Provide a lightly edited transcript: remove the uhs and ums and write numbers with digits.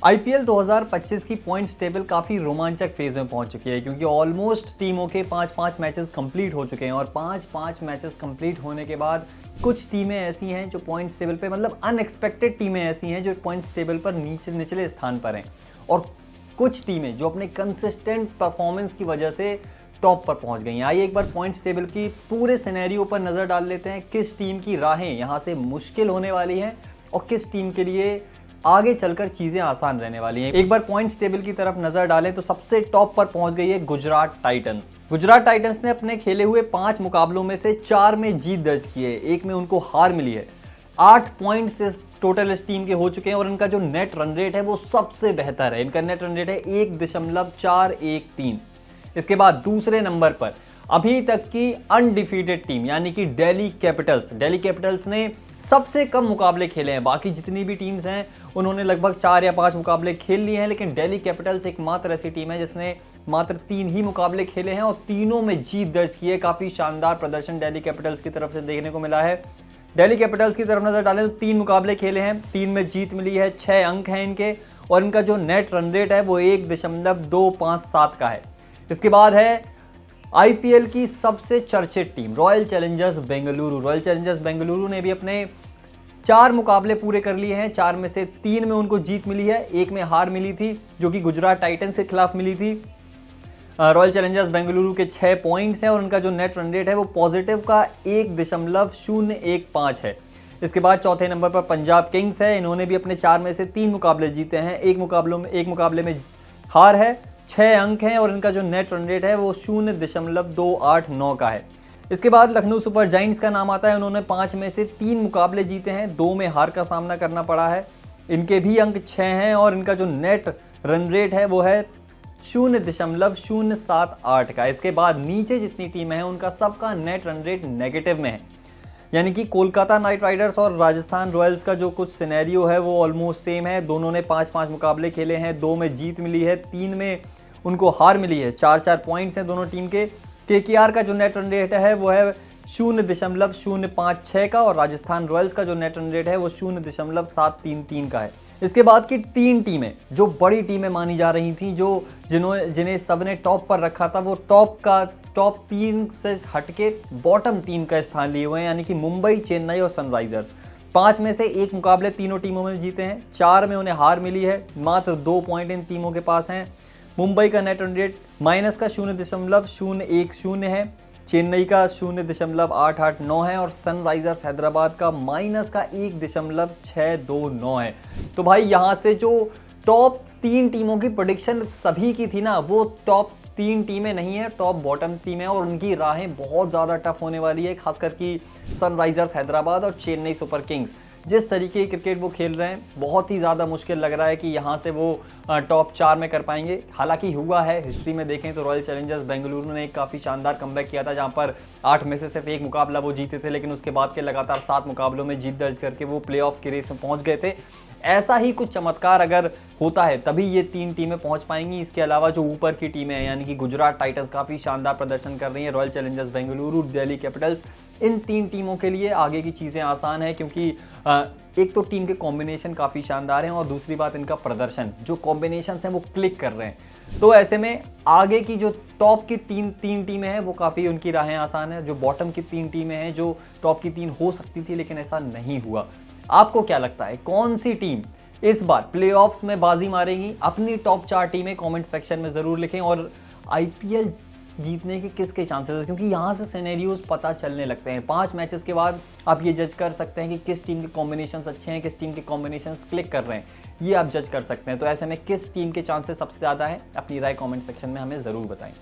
IPL 2025 की points table काफ़ी रोमांचक फेज में पहुंच चुकी है क्योंकि ऑलमोस्ट टीमों के 5-5 मैचेस कंप्लीट हो चुके हैं और 5-5 मैचेस कंप्लीट होने के बाद कुछ टीमें ऐसी हैं जो पॉइंट्स टेबल पे मतलब अनएक्सपेक्टेड टीमें ऐसी हैं जो पॉइंट्स टेबल पर निचले स्थान पर हैं और कुछ टीमें जो अपने कंसिस्टेंट परफॉर्मेंस की वजह से टॉप पर पहुंच गई हैं। आइए एक बार पॉइंट्स टेबल की पूरे सिनेरियो पर नज़र डाल लेते हैं, किस टीम की राहें यहाँ से मुश्किल होने वाली हैं और किस टीम के लिए आगे चलकर चीजें आसान रहने वाली हैं। एक बार पॉइंट्स टेबल की तरफ नजर डालें तो सबसे टॉप पर पहुंच गई है गुजरात टाइटंस। गुजरात टाइटंस ने अपने खेले हुए 5 मुकाबलों में से 4 में जीत दर्ज की है, एक में उनको हार मिली है। 8 पॉइंट्स इस टोटल इस टीम के हो चुके हैं और इनका जो नेट रन रेट है वो सबसे बेहतर है। इनका नेट रन रेट है 1.413। इसके बाद दूसरे नंबर पर अभी तक की अनडिफीटेड टीम यानी कि दिल्ली कैपिटल्स। दिल्ली कैपिटल्स ने सबसे कम मुकाबले खेले हैं, बाकी जितनी भी टीम्स हैं उन्होंने लगभग 4 या 5 मुकाबले खेल लिए हैं, लेकिन दिल्ली कैपिटल्स एकमात्र ऐसी टीम है जिसने मात्र 3 ही मुकाबले खेले हैं और तीनों में जीत दर्ज की है। काफी शानदार प्रदर्शन दिल्ली कैपिटल्स की तरफ से देखने को मिला है। दिल्ली कैपिटल्स की तरफ नजर डालें तो 3 मुकाबले खेले हैं, 3 में जीत मिली है, 6 अंक हैं इनके और इनका जो नेट रन रेट है वो 1.257 का है। इसके बाद है आईपीएल की सबसे चर्चित team royal Challengers Bengaluru. Royal Challengers Bengaluru ने भी अपने 4 मुकाबले पूरे कर लिए हैं, 4 में से 3 में उनको जीत मिली है, एक में हार मिली थी जो कि गुजरात टाइटंस के खिलाफ मिली थी। रॉयल चैलेंजर्स बेंगलुरु के 6 पॉइंट्स हैं और उनका जो नेट रन रेट है वो पॉजिटिव का 1.015 है। इसके बाद चौथे नंबर पर पंजाब किंग्स है। इन्होंने भी अपने 4 में से 3 मुकाबले जीते हैं, एक मुकाबले में हार है, 6 अंक हैं और इनका जो नेट रन रेट है वो 0.289 का है। इसके बाद लखनऊ सुपर जायंट्स का नाम आता है। उन्होंने 5 में से 3 मुकाबले जीते हैं, 2 में हार का सामना करना पड़ा है। इनके भी अंक 6 हैं और इनका जो नेट रन रेट है वो है 0.078 का। इसके बाद नीचे जितनी टीमें हैं उनका सबका नेट रन रेट नेगेटिव में है, यानी कि कोलकाता नाइट राइडर्स और राजस्थान रॉयल्स का जो कुछ सिनेरियो है वो ऑलमोस्ट सेम है। दोनों ने 5-5 मुकाबले खेले हैं, 2 में जीत मिली है, 3 में उनको हार मिली है। 4-4 पॉइंट्स हैं दोनों टीम के। केकेआर का जो नेट रन रेट है वो है 0.056 का और राजस्थान रॉयल्स का जो नेट रन रेट है वो 0.733 का है। इसके बाद की 3 टीमें जो बड़ी टीमें मानी जा रही थी, जिन्हें सबने टॉप पर रखा था, वो टॉप 3 से हटके बॉटम 3 का स्थान लिए हुए हैं, यानी कि मुंबई, चेन्नई और सनराइजर्स। 5 में से 1 मुकाबले तीनों टीमों में जीते हैं, 4 में उन्हें हार मिली है, मात्र 2 पॉइंट इन टीमों के पास हैं। मुंबई का नेट रन रेट माइनस का 0.010 है, चेन्नई का 0.889 है और सनराइजर्स हैदराबाद का माइनस का 1.629 है। तो भाई यहाँ से जो टॉप 3 टीमों की प्रेडिक्शन सभी की थी ना, वो टॉप 3 टीमें नहीं है, टॉप बॉटम टीम है और उनकी राहें बहुत ज़्यादा टफ होने वाली है, खासकर कि सनराइजर्स हैदराबाद और चेन्नई सुपर किंग्स। जिस तरीके की क्रिकेट वो खेल रहे हैं बहुत ही ज़्यादा मुश्किल लग रहा है कि यहाँ से वो टॉप 4 में कर पाएंगे। हालांकि हुआ है, हिस्ट्री में देखें तो रॉयल चैलेंजर्स बेंगलुरु ने एक काफ़ी शानदार कमबैक किया था, जहाँ पर 8 में से सिर्फ 1 मुकाबला वो जीते थे, लेकिन उसके बाद के लगातार 7 मुकाबलों में जीत दर्ज करके वो प्लेऑफ की रेस में पहुँच गए थे। ऐसा ही कुछ चमत्कार अगर होता है तभी ये 3 टीमें पहुंच पाएंगी। इसके अलावा जो ऊपर की टीमें हैं यानी कि गुजरात टाइटंस काफ़ी शानदार प्रदर्शन कर रही हैं, रॉयल चैलेंजर्स बेंगलुरु, दिल्ली कैपिटल्स, इन 3 टीमों के लिए आगे की चीज़ें आसान है क्योंकि एक तो टीम के कॉम्बिनेशन काफ़ी शानदार हैं और दूसरी बात इनका प्रदर्शन, जो कॉम्बिनेशन हैं वो क्लिक कर रहे हैं। तो ऐसे में आगे की जो टॉप की 3 टीमें हैं वो काफ़ी उनकी राहें आसान है। जो बॉटम की 3 टीमें हैं जो टॉप की 3 हो सकती थी लेकिन ऐसा नहीं हुआ। आपको क्या लगता है कौन सी टीम इस बार प्लेऑफ्स में बाजी मारेगी? अपनी टॉप 4 टीमें कमेंट सेक्शन में ज़रूर लिखें और आईपीएल जीतने के किसके चांसेस है, क्योंकि यहाँ से सिनेरियोज पता चलने लगते हैं। 5 मैचेस के बाद आप ये जज कर सकते हैं कि किस टीम के कॉम्बिनेशंस अच्छे हैं, किस टीम के कॉम्बिनेशंस क्लिक कर रहे हैं, ये आप जज कर सकते हैं। तो ऐसे में किस टीम के चांसेस सबसे ज़्यादा है, अपनी राय कमेंट सेक्शन में हमें ज़रूर बताएं।